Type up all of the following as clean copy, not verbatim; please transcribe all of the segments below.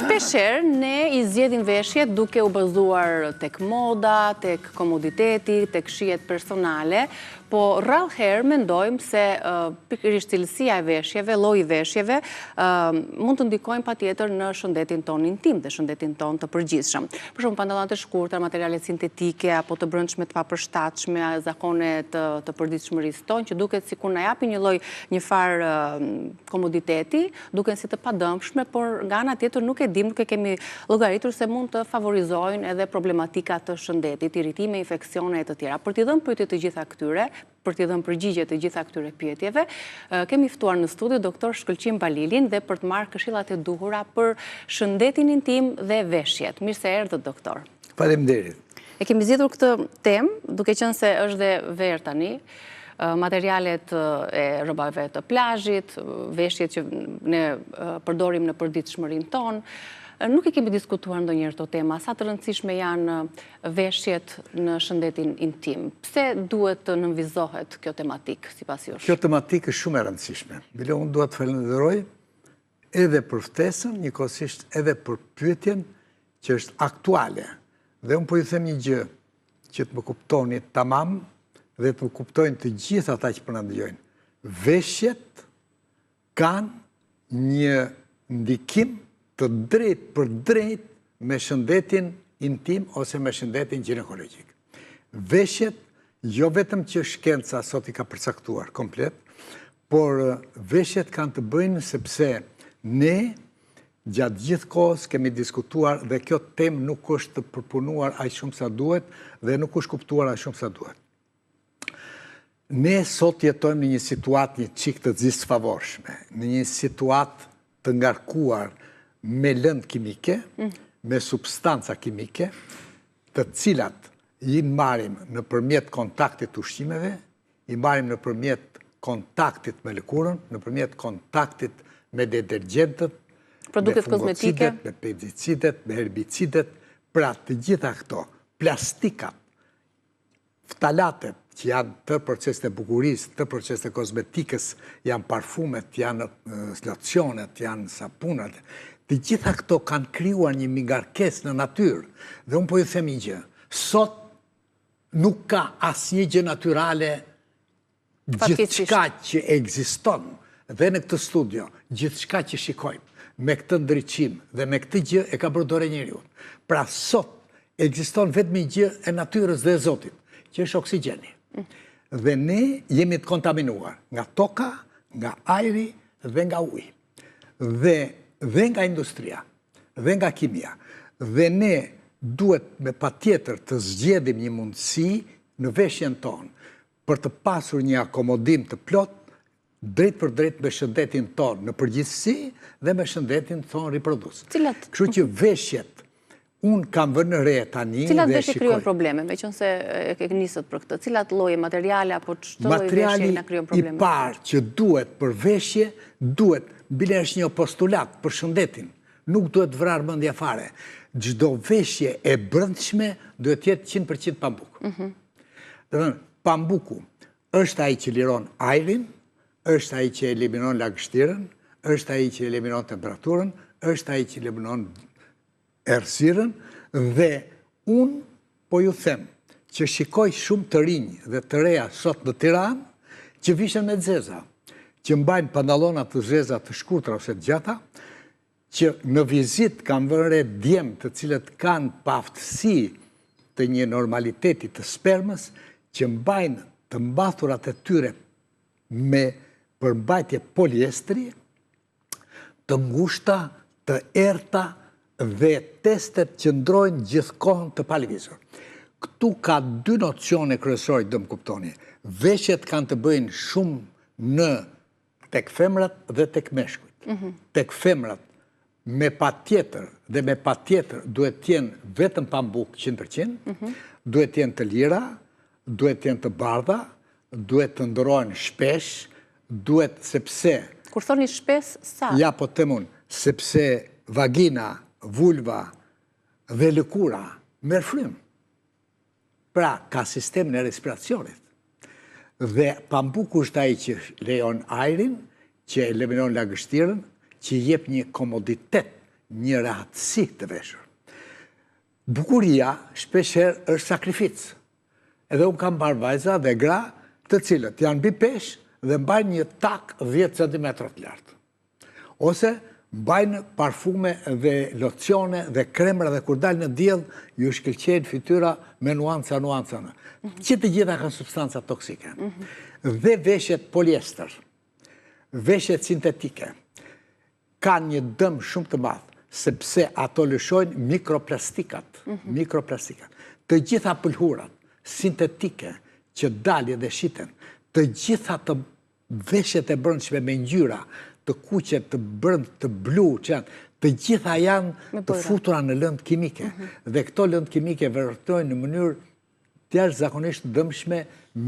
Shpesher ne I zgjedhim veshjet duke u bazuar tek moda, tek komoditeti, tek shijet personale, po rrallë herë mendojmë se pikërisht cilësia e veshjeve, lloji I veshjeve, mund të ndikojnë patjetër në shëndetin ton intim dhe shëndetin ton të përgjithshëm. Për shembull, pantallonat e shkurtra, materialet sintetike apo të brendshme të papërshtatshme, zakone të përditshmërisë tonë, që duket sikur na japin një farë komoditeti, duken si të padëmshme, por nga ana tjetër nuk e dim, nuk e kemi llogaritur se mund të favorizojnë edhe problematika të shëndetit, irritime, infeksione e të tjera. Për t'i dhënë pyetje të gjitha këtyre, për t'i dhënë përgjigje të gjitha këtyre pyetjeve, kemi ftuar në studio doktor Shkëlqim Balilin dhe për të marrë këshillat e duhura për shëndetin intim dhe veshjet. Mirë se erdhët, doktor. Faleminderit. E kemi zgjedhur këtë temë, duke qenë se është dhe verë tani, materialet e rrobave të plazhit, veshjet që ne përdorim në përditshmërinë tonë. Nuk e kemi diskutuar ndonjëherë këto tema, sa të rëndësishme janë veshjet në shëndetin intim. Pse duhet të nënvizohet kjo tematikë sipas jush? Kjo tematikë është shumë e rëndësishme. Bile unë dua të falenderoj edhe për ftesën, njëkohësisht edhe për pyetjen që është aktuale. Dhe unë po ju them një gjë që të më kuptoni tamam dhe të më kuptojnë të gjithë ata që po na dëgjojnë. Veshjet kanë një ndikim të drejt për drejt me shëndetin intim ose me shëndetin ginekologjik. Veshjet, jo vetëm që shkenca sot I ka përcaktuar komplet, por veshjet kanë të bëjnë sepse ne gjatë gjithë kohës kemi diskutuar dhe kjo temë nuk është të përpunuar aq shumë sa duhet dhe nuk është kuptuar aq shumë sa duhet. Ne sot jetojmë në një situatë një çik të disfavorshme, në një situatë të ngarkuar me lëndë kimike, me substanca kimike, të cilat I marrim nëpërmjet kontaktit të ushqimeve, I marrim nëpërmjet kontaktit me lëkurën, nëpërmjet kontaktit me detergjentët, produktet kozmetike, me pesticidet, me herbicidet, pra të gjitha këto, plastikat, ftalatet, që janë të proceset e bukurisë, të proceset e kozmetikës, janë parfumet, janë locionet, janë sapunat, të gjitha këto kanë krijuar një mingarkesë në natyrë. Dhe unë po ju them një gjë. Sot nuk ka asnjë gjë natyrale, gjithçka që ekziston dhe në këtë studio, gjithçka që shikojmë, me këtë ndriçim dhe me këtë gjë e ka bërë dorë njeriu. Pra sot ekziston vetëm një gjë e natyrës dhe e Zotit, që është oksigjeni. Dhe ne jemi të kontaminuar nga toka, nga ajri dhe nga uji. Dhe nga industria, dhe nga kimia. Dhe ne duhet me patjetër të zgjedhim një mundësi në veshjen tonë për të pasur një akomodim të plot drejt për drejt me shëndetin tonë në përgjithësi dhe me shëndetin tonë riprodhues. Kështu që veshjet unë kam vënë re tani dhe shikoj. Cilat veshje krijojnë probleme, meqense e nisët për këtë? Cilat lloje materiale apo çdo lloj veshje na krijon probleme? Materiali I parë që duhet për veshje, duhet, bile është një postulat për shëndetin, nuk duhet vrarë mendja fare. Çdo veshje e brendshme duhet të jetë 100% pambuk. Domethënë, pambuku është ai që liron ajrin, është ai që eliminon lagështirën, është ai që eliminon temperaturën, është ai që eliminon errësirën dhe unë po ju them që shikoj shumë të rinj dhe të reja sot në Tiranë që vishën me zeza, që mbajnë pantallona të zeza të shkurtra ose të gjata, që në vizit kanë vënë re djem të cilët kanë paaftësi të një normaliteti të spermës, që mbajnë të mbathurat e tyre me përmbajtje poliestri, të ngushta, të errta dhe testet që ndrojnë gjithkohën të palëvizur. Këtu ka dy nocione kryesore do më kuptoni. Veshjet kanë të bëjnë shumë tek femrat dhe tek meshkujt. Tek femrat me patjetër dhe me patjetër duhet të jenë vetëm pambuk 100%, duhet të jenë të lira, duhet të jenë të bardha, duhet të ndrohen shpesh, duhet sepse... Kur thoni shpesh, sa? Ja, po themun, sepse vagina, vulva dhe lëkura merr frym. Pra, ka sistemin e respiracionit. Dhe pambuku është ai që lejon ajrin, që eliminon lagështirën, që jep një komoditet, një rehatësi të veshur. Bukuria shpesher është sakrificë. Edhe unë kam parë vajza dhe gra të cilët janë mbi peshë dhe mbajnë një tak 10 cm të lartë. Ose mbajnë parfume dhe locione dhe kremra dhe kur dalë në diell ju shkëlqejnë fytyra me nuanca. Që të gjitha kanë substanca toksike. Dhe veshjet poliester, veshjet sintetike, kanë një dëm shumë të madh, sepse ato lëshojnë mikroplastikat. Të gjitha pëlhurat sintetike që dalje dhe shiten, të gjitha të veshjet e brendshme me ngjyra, të kuqe, të brënd, të blu, të gjitha janë të futura në lëndë kimike. Dhe këto lëndë kimike vërtetojnë në mënyrë jashtëzakonisht dëmshme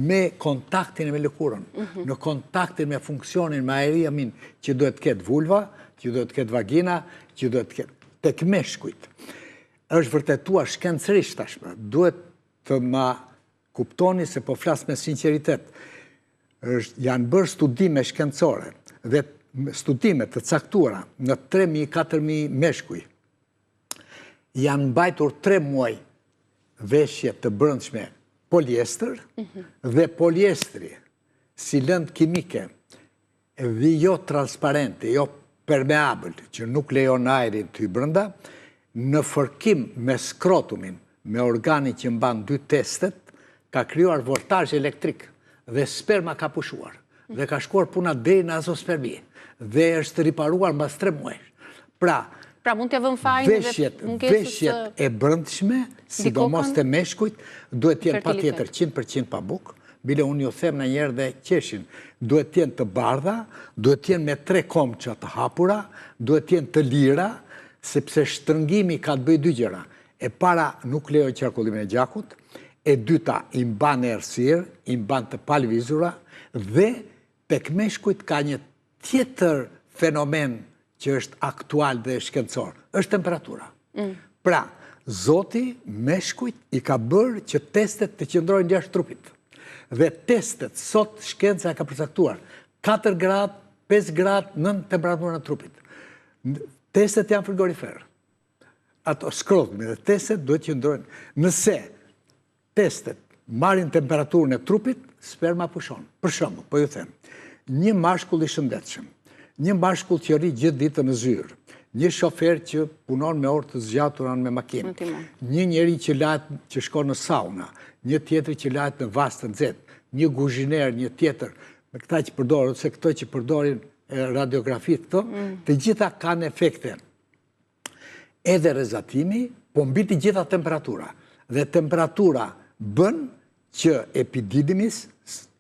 me kontaktin me lëkurën, në kontaktin me funksionin, me ajrimin që duhet të ketë vulva, që duhet të ketë vagina, që duhet të ketë tek meshkujt. Është vërtetuar shkencërisht tashmë, duhet të ma kuptoni se po flas me sinqeritet. Janë bërë studime shkencore dhe studime të caktuara në 3.000-4.000 meshkuj. Janë mbajtur 3 muaj veshje të brendshme poliester dhe poliestri si lëndë kimike dhe jo transparente, jo permeabël, që nuk lejon ajrin të hy brenda, në fërkim me skrotumin, me organi që mban 2 testet, ka krijuar voltazh elektrik dhe sperma ka pushuar dhe ka shkuar puna deri në azospermi dhe është riparuar mbas 3 muaj. Pra mund t'ja vëmë fajin veshjet e brendshme, sidomos të meshkujt, duhet t'jenë patjetër 100% pabuk. Bile unë ju them në njerë dhe qeshin, duhet t'jenë të bardha, duhet t'jenë me 3 komça të hapura, duhet t'jenë të lira, sepse shtrëngimi ka të bëjë 2 gjëra. E para nuk lejoj qarkullimin e gjakut, e dyta i mban errësirë, i mban të palvizura dhe tek meshkujt ka një tjetër fenomen që është aktual dhe shkencor, është temperatura. Pra, Zoti meshkujt i ka bërë që testet të qëndrojnë jashtë trupit. Dhe testet, sot shkenca ka përcaktuar 4 gradë, 5 gradë në temperaturën e trupit. Testet janë frigorifer. Ato shkrodhme dhe testet duhet qëndrojnë. Nëse testet marrin temperaturën e trupit, sperma pushon. Për shembull, po ju them, një mashkull i shëndetshëm, një mashkull që rri gjithë ditën në zyrë, një shofer që punon me orë të zgjatura me makinë, një njeri që lahet që shkon në sauna, një tjetër që lahet në vas të nxehtë, një guzhiner, një tjetër, me këta që përdorin, ose këto që përdorin radiografi këto, të gjitha kanë efekte. Edhe rrezatimi, po mbi të gjitha temperatura. Dhe temperatura bën që epididymis,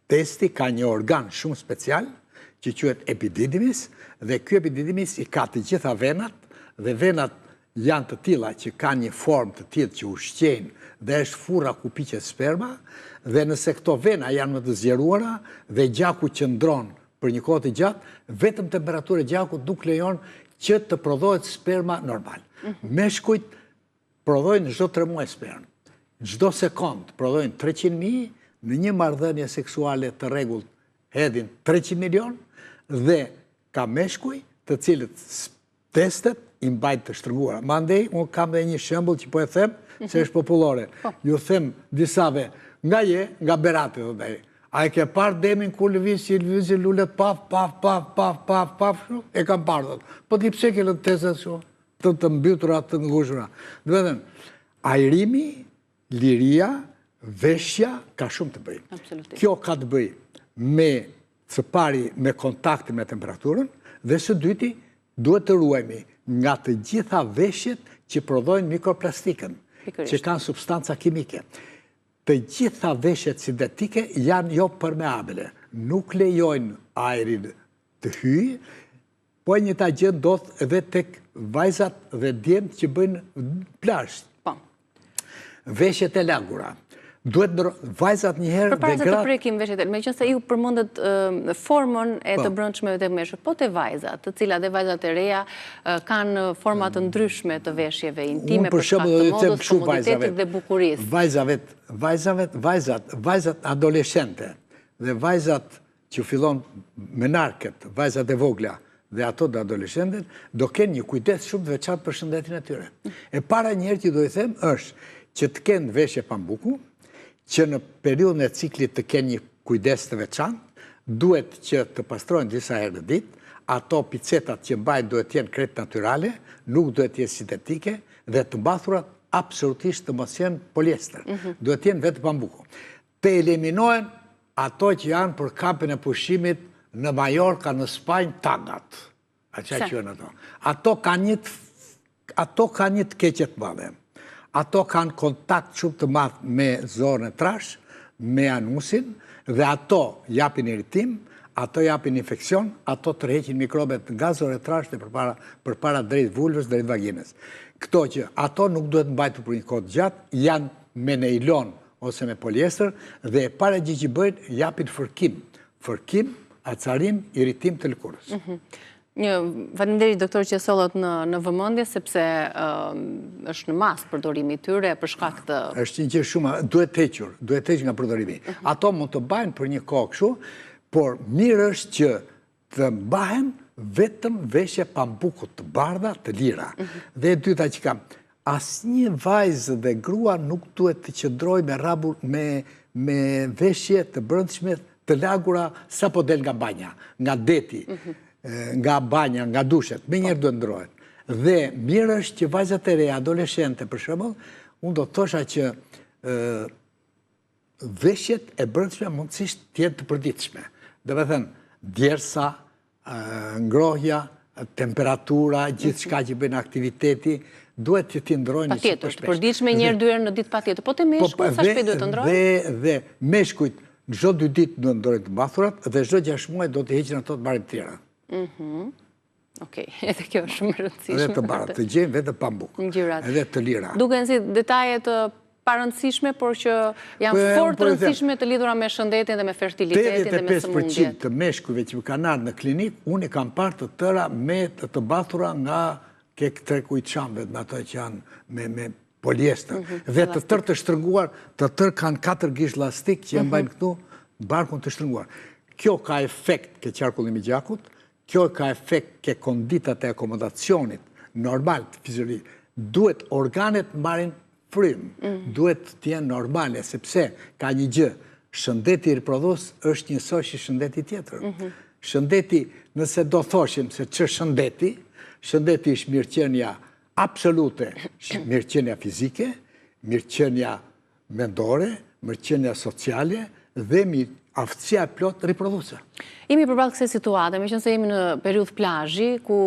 testi ka një organ shumë special, që quhet epididymis, dhe ky epididymis i ka të gjitha venat, dhe venat janë të tilla që kanë një formë të tillë që ushqejnë dhe është furra ku piqet sperma, dhe nëse këto vena janë më të zgjeruara dhe gjaku qëndron për një kohë të gjatë, vetëm temperatura e gjakut nuk lejon që të prodhohet sperma normal. Meshkujt prodhojnë çdo 3 muaj spermë. Çdo sekond prodhojnë 300.000, në një marrëdhënie seksuale të rregullt hedhin 300 milion dhe ka meshkuj të cilët testet i mbajnë të shtrënguara. Mandej, unë kam dhe një shembull që po e them, se është popullore. Ju them disave, nga Berati, thotë ai. A e ke parë demin kur lëviz që lëvizin lulet paf, e kam parë, thotë. Po ti pse ke lënë testet kështu? Të mbytura, të ngushtura. Do të thënë, ajrimi, liria, veshja ka shumë të bëjë. Kjo ka të bëjë me së pari me kontaktin me temperaturën dhe së dyti duhet të ruajmi nga të gjitha veshjet që prodhojnë mikroplastikën, që kanë substanca kimike. Të gjitha veshjet sintetike janë jo permeabile, nuk lejojnë ajrin të hyjë, po një ta gjë ndodh edhe tek vajzat dhe djemt që bëjnë plazh. Veshjet e lagura. Duhet vajzat njëherë dhe gratë... Përpara se të prekim veshjet, me qënë se ju përmëndet formën e të brendshme të meshkujve, po të vajzat, të cilat dhe vajzat e reja kanë format të ndryshme të veshjeve intime, për shkak të modës, komoditetit dhe bukurisë. Vajzat adoleshente dhe vajzat që fillon menarket, vajzat e vogla dhe ato dhe adoleshendet, do kenë një kujdes shumë të veçantë për shëndetin e tyre. E para njerë që do i them është që të kenë veshje pambuku, që në periudhën e ciklit të kenë një kujdes të veçantë, duhet që të pastrojnë disa herë në ditë, ato picetat që mbajnë duhet jenë krejt natyrale, nuk duhet jenë sintetike, dhe të mbathurat absolutisht të mos jenë poliester. Duhet jenë vetë pambuku. Të eliminohen ato që janë për kampin e pushimit në Majorka, në Spanjë, tangat. Ato kanë një të keqet madhe. Ato kanë kontakt shumë të madh me zorën e trash, me anusin, dhe ato japin irritim, ato japin infekcion, ato tërheqin mikrobet nga zora e trash dhe përpara drejt vulvës, drejt vaginës. Këto që ato nuk duhet mbajtur për një kohë të gjatë, janë me neilon ose me poliester, dhe e para gjë që bëjnë, japin fërkim, acarim, irritim të lëkurës. Faleminderit doktor që sollot në vëmendje, sepse është në mas përdorimi i tyre për shkak të... Është një gjë shumë, duhet hequr nga përdorimi. Ato mund të bajnë për një kohë kështu, por mirë është që të mbahen vetëm veshje pambukut të bardha të lira. Dhe e dyta që kam, asnjë vajzë dhe grua nuk duhet të qëndrojë me rabur me veshje të brendshme të lagura sa po del nga banja, nga deti, nga banja, nga dushet, me njerë duhet ndrohet. Dhe mirë është që vajzat e reja, adoleshente për shembull, unë do të thosha që veshjet e brendshme mundësisht të jenë të përditshme. Dhe me thënë, djersa, ngrohja, temperatura, gjithë shka që bëjnë aktiviteti, duhet që ti ndrojnë një super shpesh. Të përditshme njerë dyherë në ditë patjetër. Po të meshkujt, sa shpejt duhet të ndrojnë? Dhe meshkujt, në çdo 2 ditë duhet ndrojnë të mbathurat, dhe çdo 6 muaj do të heqin ato të marrin të tjera. Okej, edhe kjo është shumë e rëndësishme. Edhe të bardhë, të gjejnë vetë pambuk, edhe të lira. Duken si detaje të parëndësishme, por që janë fort rëndësishme të lidhura me shëndetin dhe me fertilitetin dhe me sëmundjet. 85% të meshkujve që kanë ardhur në klinik, unë kam parë të tëra me të mbathura nga treku i çamëve, me ato që janë me poliester. Dhe të tërë të shtrënguar, të tërë kanë 4 gishtë lastik që janë bajnë këtu barkun të shtrënguar. Kjo ka efekt ke qarkullimi i gjakut, kjo ka efekt ke konditat e akomodacionit normal të fiziologjik. Duhet organet marrin frym, duhet të jenë normale, sepse ka një gjë, shëndeti i riprodhues është njësoj si shëndeti tjetër. Shëndeti, nëse do thoshim se që shëndeti është mirëqenia absolute, mirëqenia fizike, mirëqenia mendore, mirëqenia sociale dhe aftësia e plot riprodhuese. Jemi përballë kësaj situate, meqense jemi në periudhë plazhi, ku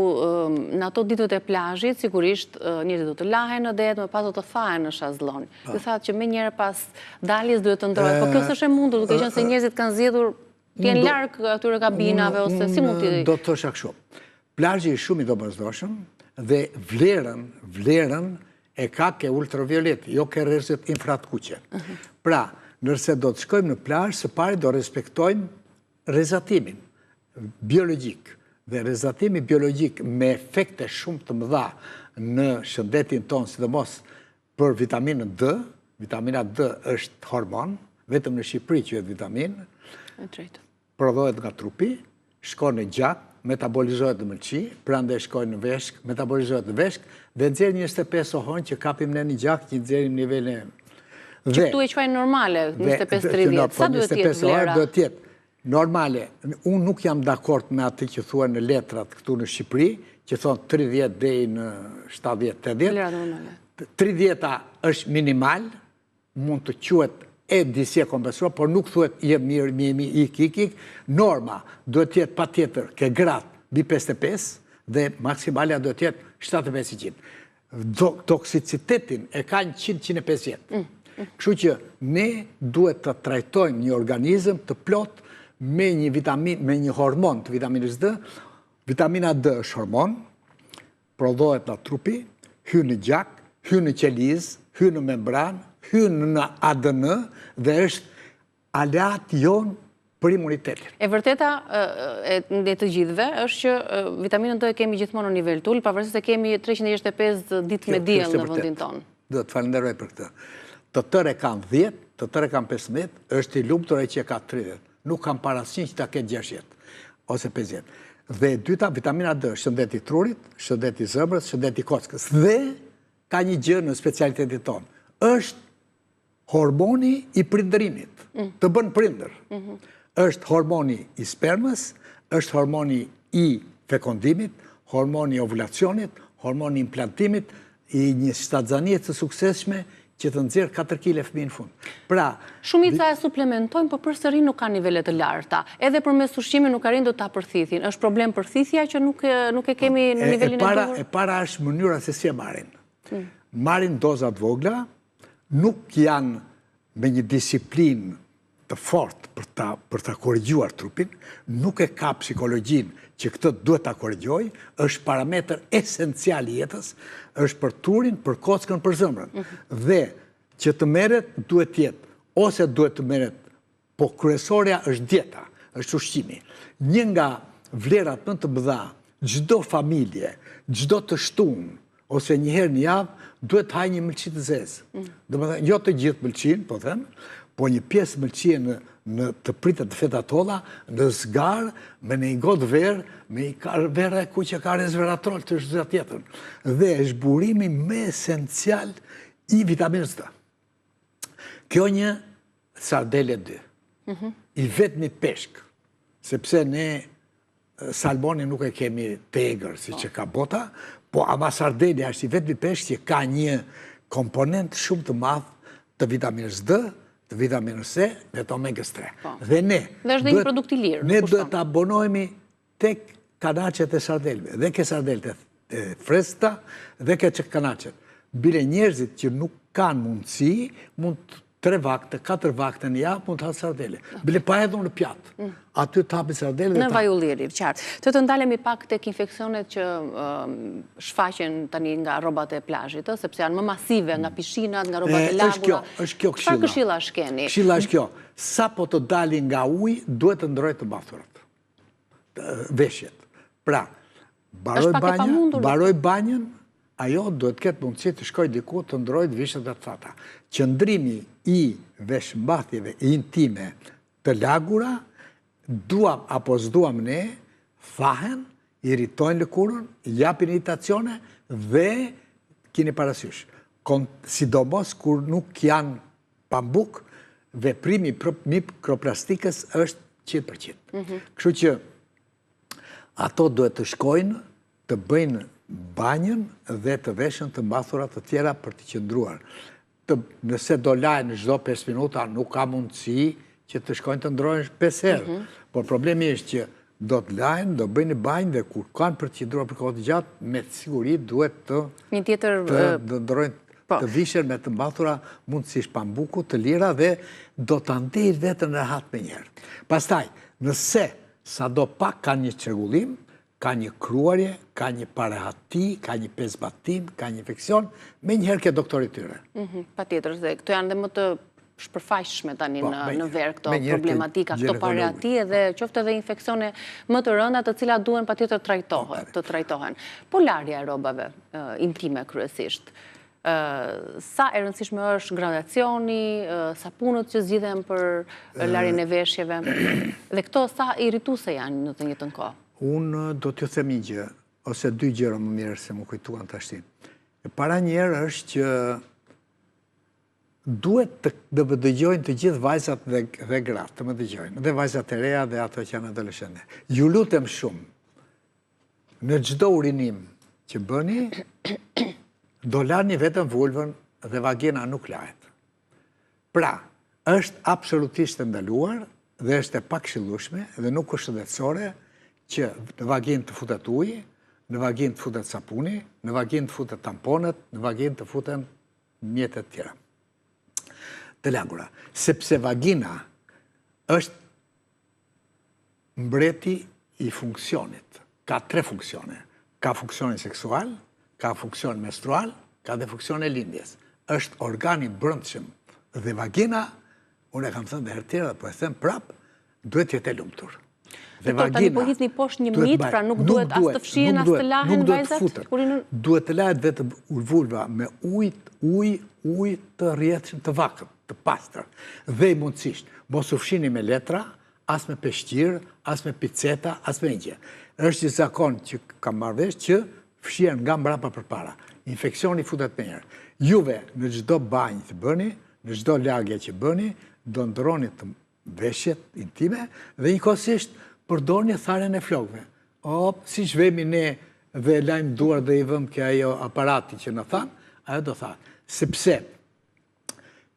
në ato ditët e plazhit sigurisht njerëzit do të lahen në det, më pas do të thahen në shazllon. Ju thatë që më njëherë pas daljes duhet të ndrohet. Po kjo s'është e mundur, duke qenë se njerëzit kanë zgjedhur të jenë larg atyre kabinave ose si mund të... Do të thosha kështu. Plazhi është shumë i domosdoshëm dhe vlerën e ka ke ultraviolet, jo ke rrezet infrakuqe. Pra, nërse do të shkojmë në plazh, së pari do respektojmë rrezatimin biologjik. Dhe rrezatimi biologjik me efekte shumë të mëdha në shëndetin tonë, sidomos për vitaminën D. Vitamina D është hormon, vetëm në Shqipëri që është vitamin. Prodhohet nga trupi, shkon në gjak, metabolizohet në mëlçi, prandaj shkojnë në veshk, metabolizohet në veshk, dhe nxjerr 25 ohon që kapim ne në gjak, që nxjerrim nivelin. Që këtu e quajnë normale, 25-30, sa duhet të jetë vlera? Duhet të jetë normale. Unë nuk jam dakord me atë që thua në letrat këtu në Shqipëri, që thonë 30 deri në 70-80. 30-a është minimal, mund të quhet e disi e kompensuar, por nuk thuhet je mirë, ik. Norma duhet të jetë patjetër ke gratë mbi 55 dhe maksimalja duhet të jetë 75-100. Toksicitetin e ka 100-150. Kështu që ne duhet të trajtojmë një organizëm të plot me një vitamin, me një hormon të vitaminës D. Vitamina D është hormon, prodhohet nga trupi, hyn në gjak, hyn në qeliz, hyn në membran, hyn në ADN dhe është aleat jon për imunitetin. E vërteta e të gjithëve është që vitaminën D e kemi gjithmonë në nivel tul, pavarësisht se kemi 365 ditë me diell në vendin tonë. Do të falenderoj për këtë. Të tërë e kanë 10, të tërë e kanë 15, është i lumtur ai që ka 30. Nuk kam parasysh që ta ketë 60 ose 50. Dhe e dyta, vitamina D, shëndeti trurit, shëndeti zëmrës, shëndeti kockës. Dhe ka një gjë në specialitetit tonë. Është hormoni i prindërimit, të bën prindër. Është hormoni i spermës, është hormoni i fekondimit, hormoni i ovulacionit, hormoni i implantimit, i një shtatzanie të suksesshme që të nxjerr 4 kg fëmijë në fund. Pra, shumica e suplementojnë, por përsëri nuk ka nivele të larta. Edhe përmes ushqimit nuk arrin dot ta përthithin. Është problem përthithja që nuk e kemi në nivelin e duhur. E para është mënyra se si e marrin. Marrin doza të vogla, nuk janë me një disiplinë të fortë për ta korrigjuar trupin, nuk e ka psikologjinë që këtë duhet ta korrigjojë, është parametër esencial i jetës, është për turin, për kockën, për zëmrën. Dhe që të merret duhet jetë, ose duhet të merret, po kryesorja është dieta, është ushqimi. Një nga vlerat më të mëdha, çdo familje, çdo të shtunë, ose një herë në javë, duhet hajë një mëlçi të zezë. Domethënë, jo të gjithë mëlçin, po them, po një pjesë mëlçie në të pritet të feta tolla, në zgarë, me një gotë verë, me një verë ku që ka resveratrol të shtë tjetër. Dhe është burimi me esencial i vitaminës D. Kjo një sardele 2. I vetë një peshk, sepse ne salmoni nuk e kemi të egër, si që ka bota, po ama sardele është i vetë një peshk që ka një komponent shumë të madh të vitaminës D, të vitaminës C dhe të omegës 3. Dhe ne... Dhe është dhe një produkt i lirë. Ne duhet të abonohemi tek kanaqet e sardelve, dhe ke sardelet e freskëta, dhe ke kanaqet. Bile njerëzit që nuk kanë mundësi, mund 3 vakte, 4 vakte në javë, mund të hatë sardele. Bile pa edhe në pjatë. Aty të hapi sardele dhe në vaj ulliri, qartë. Të ndalemi pak tek infeksionet që shfaqen tani nga rrobat e plazhit, sepse janë më masive nga pishinat, nga rrobat e lagura. Është kjo këshilla. Çfarë këshilla shkeni? Këshilla është kjo. Sa po të dalin nga uji, duhet të ndrojë të mbathurat. Veshjet. Pra, baroj banjën, ajo duhet ketë mundësi të shkoj diku të ndrojë vishët dhe të thata. Qëndrimi i veshmbathjeve intime të lagura, duam apo s'duam ne, thahen, irritojnë lëkurën, japin irritacione dhe keni parasysh. Sidomos kur nuk janë pambuk, veprimi mikroplastikës është 100%. Kështu që ato duhet të shkojnë, të bëjnë banjën dhe të veshën të mbathurat të tjera për të qëndruar. Nëse do lajnë çdo 5 minuta, nuk ka mundësi që të shkojnë të ndrojnë 5 herë. Por problemi është që do të lajnë, do bëjnë banjë dhe kur kanë për të qëndruar për kohë të gjatë, me siguri duhet të ndrojnë të vishen me të mbathura mundësisht pambuku, të lira dhe do të ndejnë vetën rehat me njerë. Pastaj, nëse sa do pak ka një çrregullim, ka një kruarje, ka një parehati, ka një pezbatim, ka një infekcion, me njëherë ke doktorit tyre. Patjetër, dhe këto janë dhe më të shpërfaqshme tani në verë këto problematika, këto parehati dhe qoftë edhe infekcione më të rënda të cilat duhen patjetër të trajtohen. Po larja e rrobave intime kryesisht. Sa e rëndësishme është gradacioni, sapunët që zgjidhen për larjen e veshjeve, dhe këto sa irrituese janë në të njëjtën kohë. Unë do t'ju them një gjë, ose 2 gjëra më mirë se më kujtuan tashti. Para njerë është që duhet të më dëgjojnë të gjithë vajzat dhe gratë, të më dëgjojnë, dhe vajzat e reja dhe ato që janë adoleshente. Ju lutem shumë, në çdo urinim që bëni, do larni vetëm vulvën dhe vagina nuk lahet. Pra, është absolutisht të ndaluar dhe është e pakëshillueshme dhe nuk është shëndetësore që në vagin të futet ujë, në vagin të futet sapuni, në vagin të futet tamponet, në vagin të futen mjetet tjera. Të lagura. Sepse vagina është mbreti i funksionit. Ka 3 funksione. Ka funksionin seksual, ka funksion menstrual, ka dhe funksion e lindjes. Është organi brendshëm dhe vagina, unë e kam thënë dhe herë tjera dhe po e them prap, duhet jetë e lumtur. Dhe tani po hidhni poshtë një mit, pra nuk duhet as të fshihen as të lahen vajzat? Duhet të lahet vetëm vulva me ujë të rrjedhshëm të vakët, të pastër. Dhe i mundësisht, mos u fshini me letra, as me peshqir, as me piceta, as me një. Është një zakon që kam marrë vesh që fshien nga mbrapa përpara. Infeksioni futet me njërë. Juve në çdo banjë të bëni, në çdo lagje që bëni, do ndroni të veshjet intime dhe njëkohësisht përdorni tharjen e flokëve. Si që vemi ne dhe lajmë duar dhe i vëm kë ajo aparati që në thanë, ajo do thanë. Sepse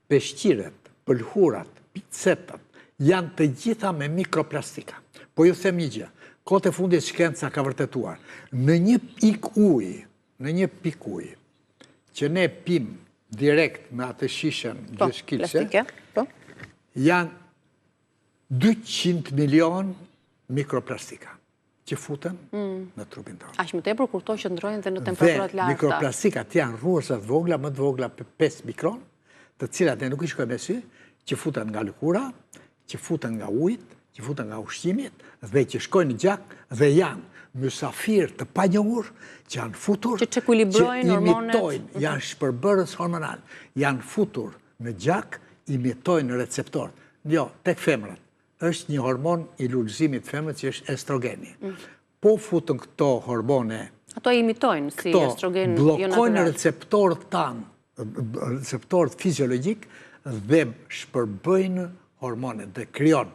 peshqiret, pëlhurat, picetat, janë të gjitha me mikroplastika. Po ju them një gjë, kote fundit shkenca ka vërtetuar, në një pik ujë, që ne pim direkt me atë shishen gjësh kilse, janë 200 milion mikroplastika që futen në trupin tonë. Aq më tepër kur to qëndrojnë dhe në temperaturat larta. Dhe mikroplastikat janë rruzat vogla, më të vogla për 5 mikron, të cilat ne nuk i shkojmë me sy, që futen nga lëkura, që futen nga ujit, që futen nga ushqimit, dhe që shkojnë në gjak, dhe janë mysafir të panjohur, që janë futur, që imitojnë, janë shpërbërës hormonal, janë futur në gjak, imitojnë receptor. Jo, tek femrat, është një hormon i lullëzimit femrët që është estrogeni. Po futën këto hormone, ato imitojnë si estrogen jo natural. Blokojnë receptorët tanë, receptorët fiziologjik dhe shpërbëjnë hormone dhe kryon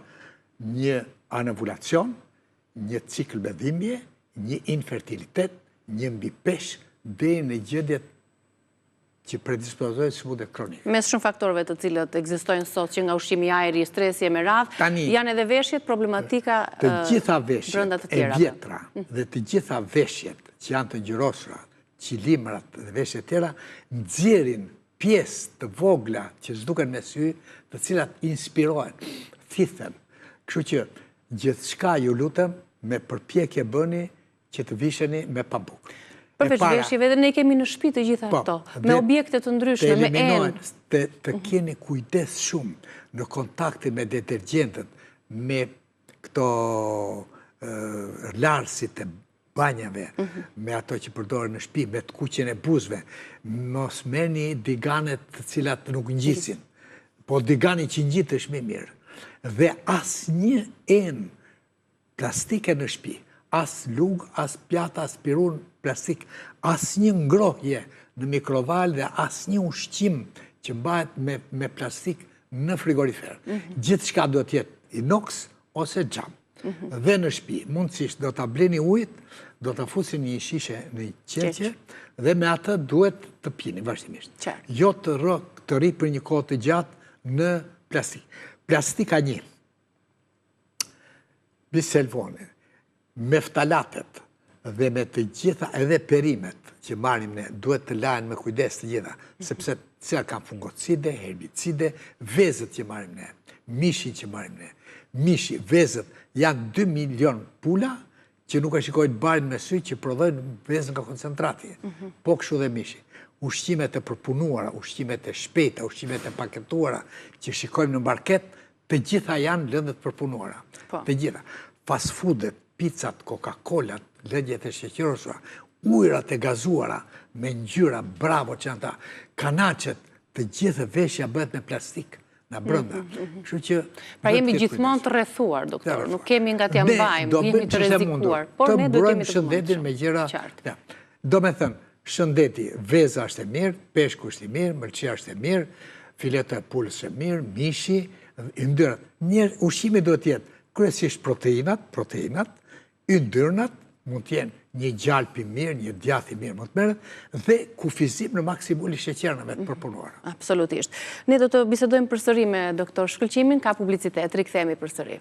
një anovulacion, një cikl me dhimbje, një infertilitet, një mbipesh dhe në gjendjet që predispozojnë sëmundje kronike. Mes shumë faktorëve të cilët ekzistojnë sot që nga ushqimi i ajrit, stresi e meradh, janë edhe veshjet problematika të gjitha veshjet brenda të e tjerave. vjetra dhe të gjitha veshjet që janë të ngjyrosura, qilimrat dhe veshjet tjera nxjerrin pjesë të vogla që s'duken me sy, të cilat inspirohen, thithen. Kështu që gjithçka ju lutem me përpjekje bëni që të visheni me pambuk. Përveç veshjeve dhe ne kemi në shtëpi të gjitha këto, me objekte të ndryshme, me enë. Të keni kujdes shumë në kontakte me detergjentët, me këto larësit e banjave, me ato që përdoren në shtëpi, me të kuqen e buzëve, mos merrni diganet të cilat nuk ngjisin, po digani që ngjit është më mirë. Dhe asnjë enë plastike në shtëpi, as lugë, as pjata, as pirun plastik, as një ngrohje në mikroval dhe as një ushqim që mbahet me plastik në frigorifer. Gjithçka do t'jetë inox ose xham. Dhe në shtëpi, mundësisht do t'a bleni ujit, do t'a fusin një shishe në qelqe dhe me atë duhet të pini vazhdimisht. Jo të ri për një kohë të gjatë në plastik. Plastika 1, biselvone, me ftalatet dhe me të gjitha edhe perimet që marrim ne, duhet të lahen me kujdes të gjitha, sepse cilat kanë fungocide, herbicide, vezët që marrim ne, mishin që marrim ne. Mishi, vezët, janë 2 milion pula që nuk e shikojnë barin me sy që prodhojnë vezën nga koncentrati. Po kështu dhe mishi. Ushqimet e përpunuara, ushqimet e shpejta, ushqimet e paketuara që shikojmë në market, të gjitha janë lëndët përpunuara. Të gjitha. Fast foodet, pizzat, Coca-Colat, lëndjet e sheqerosura, ujrat e gazuara me ngjyra, bravo që janë ta, kanaqet, të gjithë veshja bëhet me plastik nga brenda. Kështu që pra jemi gjithmonë të rrethuar, doktor, nuk kemi nga t'ja mbajmë, jemi të rrezikuar, por ne do kemi të shëndetin me gjëra. Do me thënë, shëndeti, veza është e mirë, peshku është i mirë, mëlçia është e mirë, fileto e pulës është e mirë, mishi, yndyrnat. Ushqimi duhet të jetë kryesisht proteinat, yndyrnat, mund të jenë një gjalp i mirë, një djath i mirë, mund të merret, dhe kufizim në maksimum i sheqernave të përpunuara. Absolutisht. Ne do të bisedojmë përsëri me doktor Shkëlqimin, ka publicitet, rikthehemi përsëri.